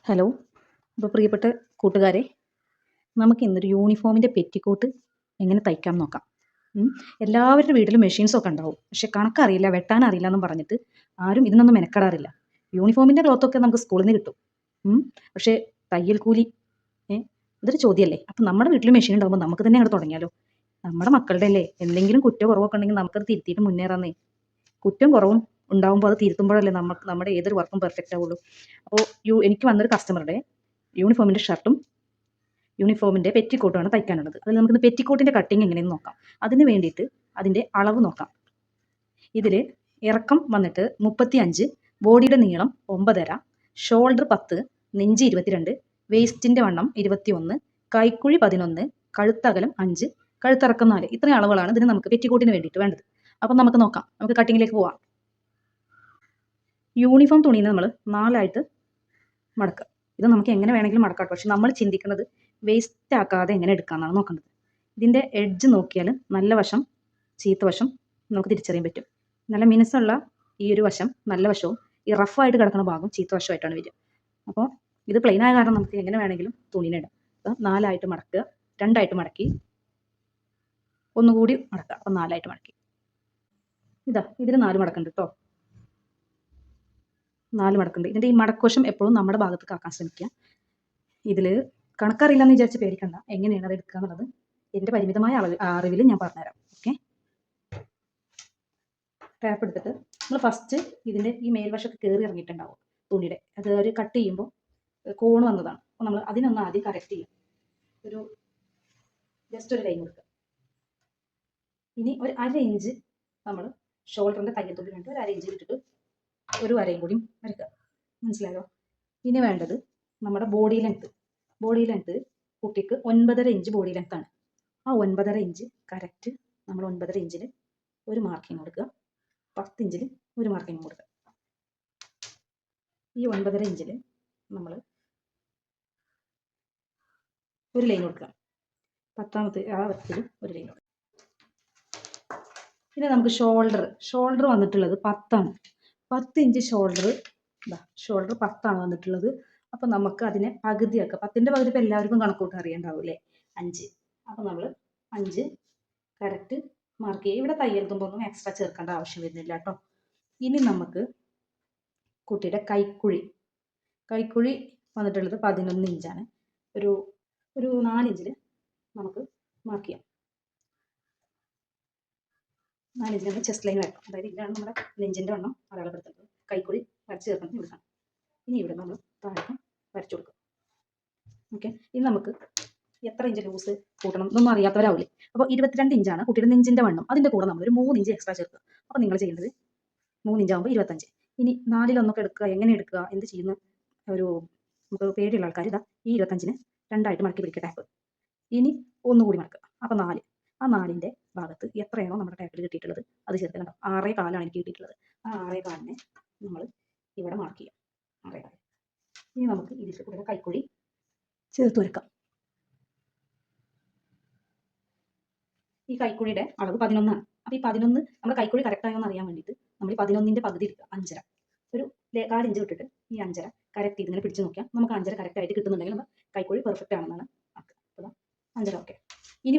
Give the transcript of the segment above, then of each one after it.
Hello. അപ്പോൾ പ്രിയപ്പെട്ട കൂട്ടുകാരെ, നമുക്ക് ഇന്നൊരു യൂണിഫോമിൻ്റെ പെറ്റിക്കോട്ട് എങ്ങനെ തയ്ക്കാം നോക്കാം. എല്ലാവരുടെ വീട്ടിലും മെഷീൻസൊക്കെ ഉണ്ടാവും. പക്ഷെ കണക്കറിയില്ല, വെട്ടാനറിയില്ല എന്നും പറഞ്ഞിട്ട് ആരും ഇതിനൊന്നും മെനക്കെടാറില്ല. യൂണിഫോമിൻ്റെ ക്ലോത്തൊക്കെ നമുക്ക് സ്കൂളിൽ നിന്ന് കിട്ടും. പക്ഷേ തയ്യൽ കൂലി ഇതൊരു ചോദ്യമല്ലേ. അപ്പം നമ്മുടെ വീട്ടിൽ മെഷീൻ ഉണ്ടാകുമ്പോൾ നമുക്ക് തന്നെ അങ്ങോട്ട് തുടങ്ങിയാലോ. നമ്മുടെ മക്കളുടെ അല്ലേ, എന്തെങ്കിലും കുറ്റം കുറവൊക്കെ ഉണ്ടെങ്കിൽ നമുക്കത് തിരുത്തിയിട്ട് മുന്നേറാന്നേ. കുറ്റം കുറവും ഉണ്ടാകുമ്പോൾ അത് തിരുത്തുമ്പോഴല്ലേ നമ്മുടെ ഏതൊരു വർക്കും പെർഫെക്റ്റ് ആവുള്ളൂ. അപ്പോൾ എനിക്ക് വന്നൊരു കസ്റ്റമറുടെ യൂണിഫോമിൻ്റെ ഷർട്ടും യൂണിഫോമിൻ്റെ പെറ്റിക്കോട്ടുമാണ് തയ്ക്കാനുള്ളത്. അതിൽ നമുക്ക് പെറ്റിക്കോട്ടിൻ്റെ കട്ടിങ് എങ്ങനെയെന്ന് നോക്കാം. അതിന് വേണ്ടിയിട്ട് അതിൻ്റെ അളവ് നോക്കാം. ഇതിൽ ഇറക്കം വന്നിട്ട് 35, ബോഡിയുടെ നീളം 9.5, ഷോൾഡർ 10, നെഞ്ച് 22, വേസ്റ്റിൻ്റെ വണ്ണം 21, കൈക്കുഴി 11, കഴുത്തകലം 5, കഴുത്തിറക്കം 4. ഇത്രയും അളവുകളാണ് ഇതിന് നമുക്ക് പെറ്റിക്കോട്ടിന് വേണ്ടിയിട്ട് വേണ്ടത്. അപ്പം നമുക്ക് നോക്കാം. നമുക്ക് കട്ടിങ്ങിലേക്ക് പോവാം. യൂണിഫോം തുണിനെ നമ്മൾ 4ആയിട്ട് മടക്കുക. ഇത് നമുക്ക് എങ്ങനെ വേണമെങ്കിലും മടക്കാം. പക്ഷെ നമ്മൾ ചിന്തിക്കുന്നത് വേസ്റ്റ് ആക്കാതെ എങ്ങനെ എടുക്കാമെന്നാണ് നോക്കേണ്ടത്. ഇതിൻ്റെ എഡ്ജ് നോക്കിയാൽ നല്ല വശം ചീത്ത വശം നമുക്ക് തിരിച്ചറിയാൻ പറ്റും. നല്ല മിനുസമുള്ള ഈ ഒരു വശം നല്ല വശവും ഈ റഫായിട്ട് കിടക്കുന്ന ഭാഗം ചീത്ത വശമായിട്ടാണ് വരിക. അപ്പോൾ ഇത് പ്ലെയിൻ ആയ കാരണം നമുക്ക് എങ്ങനെ വേണമെങ്കിലും തുണിനെ ഇടാം. അപ്പോൾ 4ആയിട്ട് മടക്കുക, 2ആയിട്ട് മടക്കി, ഒന്നുകൂടി മടക്കുക. അപ്പം 4ആയിട്ട് മടക്കി. ഇതിന് 4 മടക്കുണ്ട് കേട്ടോ. 4 മടക്കുണ്ട്. ഇതിൻ്റെ ഈ മടക്കുവശം എപ്പോഴും നമ്മുടെ ഭാഗത്തേക്ക് ആക്കാൻ ശ്രമിക്കുക. ഇതിൽ കണക്കറിയില്ല എന്ന് വിചാരിച്ച് പേടിക്കണ്ട. എങ്ങനെയാണ് അത് എടുക്കുക എന്നുള്ളത് എൻ്റെ പരിമിതമായ അറിവിൽ ഞാൻ പറഞ്ഞുതരാം. ഓക്കെ. ടാപ്പ് എടുത്തിട്ട് നമ്മൾ ഫസ്റ്റ് ഇതിൻ്റെ ഈ മേൽവശമൊക്കെ കയറി ഇറങ്ങിയിട്ടുണ്ടാവും തുണിയുടെ. അത് ഒരു കട്ട് ചെയ്യുമ്പോൾ കോണ് വന്നതാണ്. അപ്പോൾ നമ്മൾ അതിനൊന്ന് ആദ്യം കറക്റ്റ് ചെയ്യാം. ജസ്റ്റ് ഒരു ലൈൻ കൊടുക്കുക. ഇനി ഒരു 1/2 ഇഞ്ച് നമ്മൾ ഷോൾഡറിൻ്റെ തയ്യൽ തുമ്പി വേണ്ടി ഒരു 1/2 ഇഞ്ച് ഇട്ടിട്ട് ഒരു വരയും കൂടി വരയ്ക്കുക. മനസ്സിലായോ? ഇനി വേണ്ടത് നമ്മുടെ ബോഡി ലെങ്ത്ത് കുട്ടിക്ക് 9.5 ഇഞ്ച് ബോഡി ലെങ്ത്താണ്. ആ 9.5 ഇഞ്ച് കറക്റ്റ് നമ്മൾ 9.5 ഇഞ്ചിൽ ഒരു മാർക്കിങ് കൊടുക്കുക. 10 ഇഞ്ചിൽ ഒരു മാർക്കിങ് കൊടുക്കുക. ഈ 9.5 ഇഞ്ചിൽ നമ്മൾ ഒരു ലൈൻ കൊടുക്കുക. 10ാമത്തെ ആ വരത്തിൽ ഒരു ലൈൻ കൊടുക്കുക. പിന്നെ നമുക്ക് ഷോൾഡർ വന്നിട്ടുള്ളത് 10ആണ്. 10 ഇഞ്ച് ഷോൾഡർ 10ആണ് വന്നിട്ടുള്ളത്. അപ്പം നമുക്ക് അതിനെ പകുതിയാക്കുക. 10ൻ്റെ പകുതി ഇപ്പോൾ എല്ലാവർക്കും കണക്കൂട്ട് അറിയണ്ടാവില്ലേ, 5. അപ്പം നമ്മൾ 5 കറക്റ്റ് മാർക്ക് ചെയ്യുക. ഇവിടെ തയ്യൽ തുമ്പൊന്നും എക്സ്ട്രാ ചേർക്കേണ്ട ആവശ്യം വരുന്നില്ല കേട്ടോ. ഇനി നമുക്ക് കുട്ടിയുടെ കൈക്കുഴി വന്നിട്ടുള്ളത് 11 ഇഞ്ചാണ്. ഒരു 4 ഇഞ്ചിൽ നമുക്ക് മാർക്ക് ചെയ്യാം. 4 ഇഞ്ചിൽ നമ്മൾ ചെസ്റ്റ് ലൈൻ വരക്കാം. അതായത് ഇതിലാണ് നമ്മുടെ നെഞ്ചിൻ്റെ വണ്ണം അടയാളപ്പെടുത്തുന്നത്. കൈക്കുഴി വരച്ച് ചേർക്കുന്നത് കൊടുക്കണം. ഇനി ഇവിടെ നമ്മൾ താഴെ വരച്ചു കൊടുക്കും. ഓക്കെ. ഇനി നമുക്ക് എത്ര ഇഞ്ച് ലൂസ് കൂട്ടണം എന്നൊന്നും അറിയാത്തവരാവില്ലേ. അപ്പോൾ 22 ഇഞ്ചാണ് കുട്ടിയുടെ നെഞ്ചിൻ്റെ വണ്ണം. അതിൻ്റെ കൂടെ നമ്മളൊരു 3 ഇഞ്ച് എക്സ്ട്രാ ചേർക്കുക. അപ്പോൾ നിങ്ങൾ ചെയ്യേണ്ടത് 3 ഇഞ്ചാകുമ്പോൾ 25. ഇനി 4-1 എടുക്കുക. എങ്ങനെ എടുക്കുക, എന്ത് ചെയ്യുന്ന നമുക്ക് പേടിയുള്ള ആൾക്കാർ ഈ 25ന് 2ആയിട്ട് മടക്കി പിടിക്കുക ടാപ്പ്. ഇനി ഒന്നുകൂടി മടക്കുക. അപ്പോൾ 4. ആ 4ൻ്റെ ഭാഗത്ത് എത്രയാണോ നമ്മുടെ ടാപ്പിൽ കിട്ടിയിട്ടുള്ളത് അത് ചേർക്കുക. കണ്ടോ, 6.25 എനിക്ക് കിട്ടിയിട്ടുള്ളത്. ആ 6.25നെ നമ്മൾ ഇവിടെ മാർക്ക് ചെയ്യാം. 6.25. ഇനി നമുക്ക് ഇതിൽ കൂടെ കൈക്കുഴി ചേർത്ത് വരക്കാം. ഈ കൈക്കുഴിയുടെ അളവ് 11ആണ്. അപ്പോൾ ഈ 11 നമ്മുടെ കൈക്കുഴി കറക്റ്റായോ എന്ന് അറിയാൻ വേണ്ടിയിട്ട് നമ്മൾ ഈ 11ൻ്റെ പകുതി എടുക്കുക. 5.5. ഒരു 1/4 ഇഞ്ച് വിട്ടിട്ട് ഈ 5.5 കറക്റ്റ് ഇതിങ്ങനെ പിടിച്ച് നോക്കിയാൽ നമുക്ക് 5.5 കറക്റ്റായിട്ട് കിട്ടുന്നുണ്ടെങ്കിൽ നമ്മൾ കൈക്കുഴി പെർഫെക്റ്റ് ആണെന്നാണ് അപ്പോൾ 5.5. ഓക്കെ. ഇനി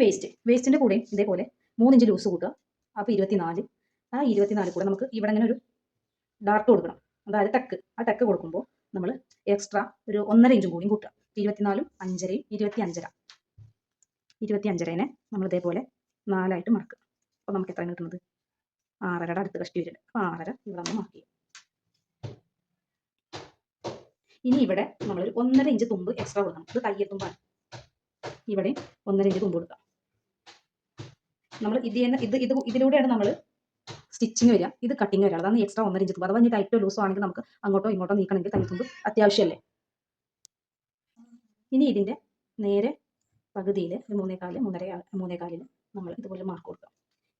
വേസ്റ്റിൻ്റെ കൂടെ ഇതേപോലെ 3 ഇഞ്ച് ലൂസ് കൂട്ടുക. അപ്പോൾ 24. ആ 24 കൂടെ നമുക്ക് ഇവിടെ അങ്ങനെ ഒരു ഡാർട്ട് കൊടുക്കണം. അതായത് ആ ടക്ക് കൊടുക്കുമ്പോൾ നമ്മൾ എക്സ്ട്രാ ഒരു 1.5 ഇഞ്ചും കൂടിയും കൂട്ടുക. 24ഉം 5.5യും 25.5. 25.5നെ നമ്മൾ ഇതേപോലെ 4ആയിട്ട് മടക്കുക. അപ്പോൾ നമുക്ക് എത്രയാണ് കിട്ടുന്നത്? 6.5 അടുത്ത് കഷ്ടി വരുന്നുണ്ട്. അപ്പോൾ 6.5 ഇവിടെ നമ്മൾ മാർക്ക് ചെയ്യും. ഇനി ഇവിടെ നമ്മളൊരു 1.5 ഇഞ്ച് തുമ്പ് എക്സ്ട്രാ കൊടുക്കണം. ഇത് തയ്യൽ തുമ്പാണ്. ഇവിടെ 1.5 ഇഞ്ച് തുമ്പ് കൊടുക്കാം. നമ്മൾ ഇതിലൂടെയാണ് നമ്മൾ സ്റ്റിച്ചിങ് വരിക. ഇത് കട്ടിങ് വരിക. അതാണ് എക്സ്ട്രാ 1.5 ഇഞ്ച് തുമ്പ്. അഥവാ ഇനി ടൈറ്റോ ലൂസോ ആണെങ്കിൽ നമുക്ക് അങ്ങോട്ടോ ഇങ്ങോട്ടോ നീക്കണമെങ്കിൽ തയ്യൽ തുമ്പ് അത്യാവശ്യമല്ലേ. ഇനി ഇതിൻ്റെ നേരെ പകുതിയിൽ 3.25 നമ്മൾ ഇതുപോലെ മാർക്ക് കൊടുക്കാം.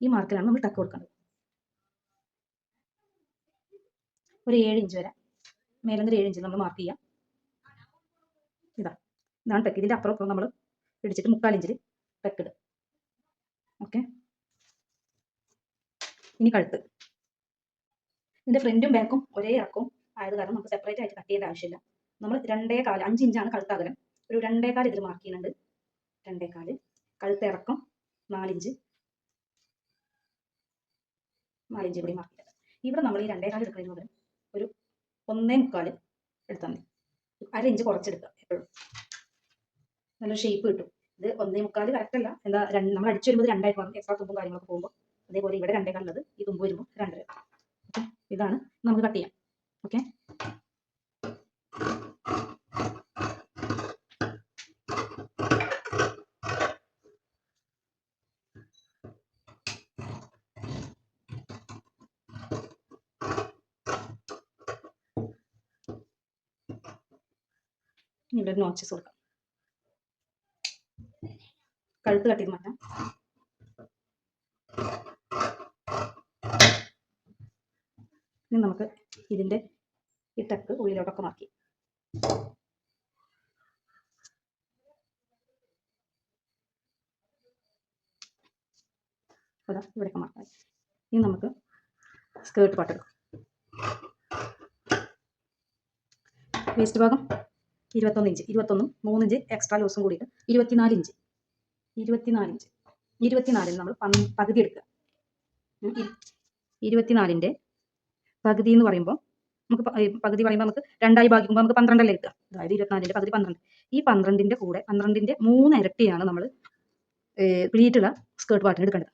ഈ മാർക്കിലാണ് നമ്മൾ ടക്ക് കൊടുക്കേണ്ടത്. ഒരു 7 ഇഞ്ച് വരെ മേലെ 7 ഇഞ്ച് നമ്മൾ മാർക്ക് ചെയ്യാം. ഇതാണ് ടക്ക്. ഇതിൻ്റെ അപ്പുറം നമ്മൾ പിടിച്ചിട്ട് 3/4 ഇഞ്ചിൽ ടക്ക് ഇടുക. ഓക്കെ. ഇനി കഴുത്ത്. ഇതിൻ്റെ ഫ്രണ്ടും ബാക്കും ഒരേ ഇറക്കവും ആയത് കാരണം നമുക്ക് സെപ്പറേറ്റ് ആയിട്ട് കട്ട് ചെയ്യേണ്ട ആവശ്യമില്ല. നമ്മൾ 2.25 5 ഇഞ്ചാണ് കഴുത്ത് അകലം. ഒരു 2.25 ഇതിൽ മാർക്ക് ചെയ്യുന്നുണ്ട്. 2.25 കഴുത്ത് ഇറക്കം 4 ഇഞ്ച്, 4 ഇഞ്ച് കൂടി മാർക്ക് ചെയ്തിട്ട് ഇവിടെ നമ്മൾ ഈ 2.25 എടുക്കുന്നതിന് പകരം ഒരു 1.25 എടുത്താൽ മതി. 1/2 ഇഞ്ച് കുറച്ചെടുക്കുക. എപ്പോഴും നല്ലൊരു ഷേപ്പ് കിട്ടും. ഇത് 1.25 കറക്റ്റ് അല്ല, എന്താ നമ്മൾ അടിച്ചു വരുമ്പോൾ 2 ആയിട്ട് മാറും. എക്സ്ട്രാ തുമ്പും കാര്യങ്ങളൊക്കെ പോകുമ്പോൾ. അതേപോലെ ഇവിടെ 2.25 ഉള്ളത് ഈ തുമ്പ് വരുമ്പോൾ 2.5. ഓക്കെ, ഇതാണ് നമുക്ക് കട്ട് ചെയ്യാം. ഓക്കെ, ഇവിടെ ഒരു നോച്ചസ് കൊടുക്കാം. കഴുത്ത് കട്ട് ചെയ്ത് മാറ്റാം. ഇനി നമുക്ക് ഇതിൻ്റെ ഈ ടക്ക് ഉള്ളിലോട്ടൊക്കെ മാറ്റി അതാ ഇവിടെയൊക്കെ മാറ്റാം. ഇനി നമുക്ക് സ്കേർട്ട് പാർട്ട് എടുക്കാം. വേസ്റ്റ് ഭാഗം 21 ഇഞ്ച്, 21 3 ഇഞ്ച് എക്സ്ട്രാ ലൂസും കൂടിയിട്ട് 24 ഇഞ്ച്. 24 നമ്മൾ പകുതി എടുക്കുക. 24ൻ്റെ പകുതി എന്ന് പറയുമ്പോൾ നമുക്ക് പകുതി പറയുമ്പോൾ നമുക്ക് 2 ഭാഗിക്കുമ്പോൾ നമുക്ക് 12 അല്ലേ കിട്ടുക. അതായത് 24ൻ്റെ പകുതി 12. ഈ 12ൻ്റെ കൂടെ 12ൻ്റെ 3 ഇരട്ടിയാണ് നമ്മൾ പ്ലീറ്റുള്ള സ്കേർട്ട് പാർട്ടിന് എടുക്കേണ്ടത്.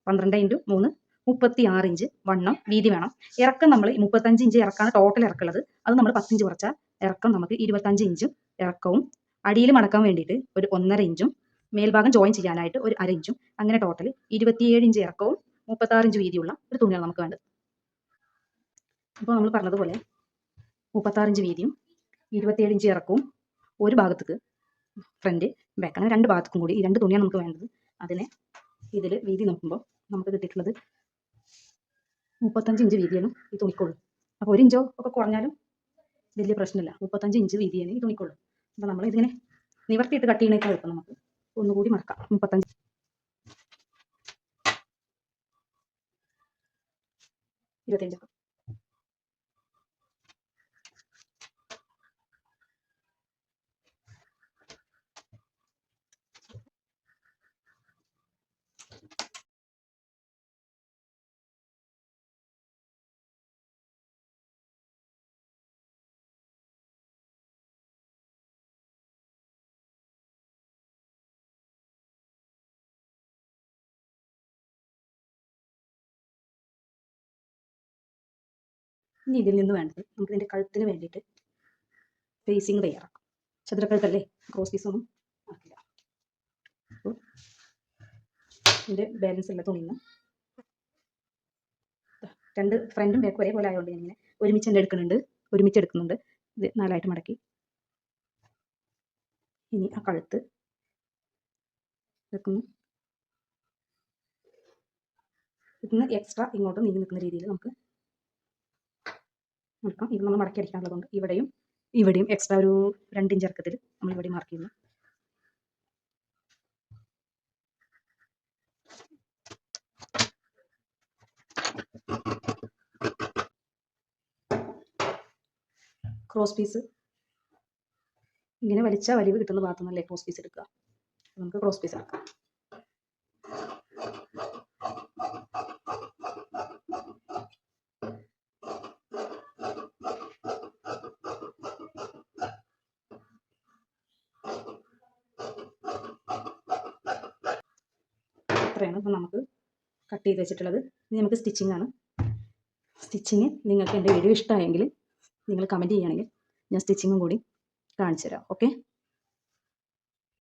12 × 3 36 ഇഞ്ച് വണ്ണം വീതി വേണം. ഇറക്കം നമ്മൾ 35 ഇഞ്ച് ഇറക്കാണ് ടോട്ടൽ ഇറക്കുള്ളത്. അത് നമ്മൾ 10 ഇഞ്ച് കുറച്ചാൽ ഇറക്കം നമുക്ക് 25 ഇഞ്ചും ഇറക്കവും അടിയിൽ മടക്കാൻ വേണ്ടിയിട്ട് ഒരു 1.5 ഇഞ്ചും മേൽഭാഗം ജോയിൻ ചെയ്യാനായിട്ട് ഒരു 1/2 ഇഞ്ചും അങ്ങനെ ടോട്ടൽ 27 ഇഞ്ച് ഇറക്കവും 36 ഇഞ്ച് വീതിയുള്ള ഒരു തുണിയാണ് നമുക്ക് വേണ്ടത്. അപ്പോൾ നമ്മൾ പറഞ്ഞതുപോലെ 36 ഇഞ്ച് വീതിയും 27 ഇഞ്ച് ഇറക്കവും ഒരു ഭാഗത്തേക്ക് ഫ്രണ്ട് ബാക്ക് അങ്ങനെ 2 ഭാഗത്തേക്കും കൂടി ഈ 2 തുണിയാണ് നമുക്ക് വേണ്ടത്. അതിനെ ഇതിൽ വീതി നോക്കുമ്പോൾ നമുക്ക് കിട്ടിയിട്ടുള്ളത് 35 ഇഞ്ച് വീതിയാണ് ഈ തുണിക്കുള്ളൂ. അപ്പോൾ 1 ഇഞ്ചോ ഒക്കെ കുറഞ്ഞാലും വലിയ പ്രശ്നമില്ല. 35 ഇഞ്ച് വീതിയാണ് ഈ തുണിക്കുള്ളൂ. അപ്പോൾ നമ്മൾ ഇതിങ്ങനെ നിവർത്തിയിട്ട് കട്ട് ചെയ്യണേക്കാൾ എളുപ്പം നമുക്ക് ഒന്നുകൂടി മടക്കാം. 35 25 ഇനി ഇതിൽ നിന്ന് വേണ്ടത് നമുക്ക് ഇതിൻ്റെ കഴുത്തിന് വേണ്ടിയിട്ട് ഫേസിങ് തയ്യാറാക്കാം. ചതുരക്കഴുത്തല്ലേ, ക്രോസ് പീസൊന്നും ആക്കില്ല. അപ്പോൾ ഇതിൻ്റെ ബാലൻസ് ഉള്ള തുണിയിൽ നിന്ന് 2 ഫ്രണ്ടും ബാക്കും ഒരേപോലെ ആയതുകൊണ്ട് ഞാനിങ്ങനെ ഒരുമിച്ച് എടുക്കുന്നുണ്ട്. ഇത് 4 മടക്കി ഇനി ആ കഴുത്ത് വെക്കുന്നു. ഇതിന് എക്സ്ട്രാ ഇങ്ങോട്ട് നീങ്ങി നിൽക്കുന്ന രീതിയിൽ നമുക്ക് നോക്കാം. ഇത് നമ്മൾ മടക്കി അടിക്കാനുള്ളതുകൊണ്ട് ഇവിടെയും എക്സ്ട്രാ ഒരു 2 ഇഞ്ച് ഇറക്കത്തിൽ നമ്മൾ ഇവിടെ മാർക്ക് ചെയ്യുന്നു. ക്രോസ് പീസ് ഇങ്ങനെ വലിച്ചാൽ വലിവ് കിട്ടുന്ന ഭാഗത്തു നിന്നല്ലേ ക്രോസ് പീസ് എടുക്കുക. നമുക്ക് ക്രോസ് പീസ് എടുക്കാം. ഇത്രയാണ് ഇപ്പം നമുക്ക് കട്ട് ചെയ്ത് വെച്ചിട്ടുള്ളത്. ഇനി നമുക്ക് സ്റ്റിച്ചിങ് ആണ്. സ്റ്റിച്ചിങ് നിങ്ങൾക്ക് എൻ്റെ വീഡിയോ ഇഷ്ടമായെങ്കിൽ നിങ്ങൾ കമൻറ്റ് ചെയ്യുകയാണെങ്കിൽ ഞാൻ സ്റ്റിച്ചിങ്ങും കൂടി കാണിച്ചു തരാം. ഓക്കെ.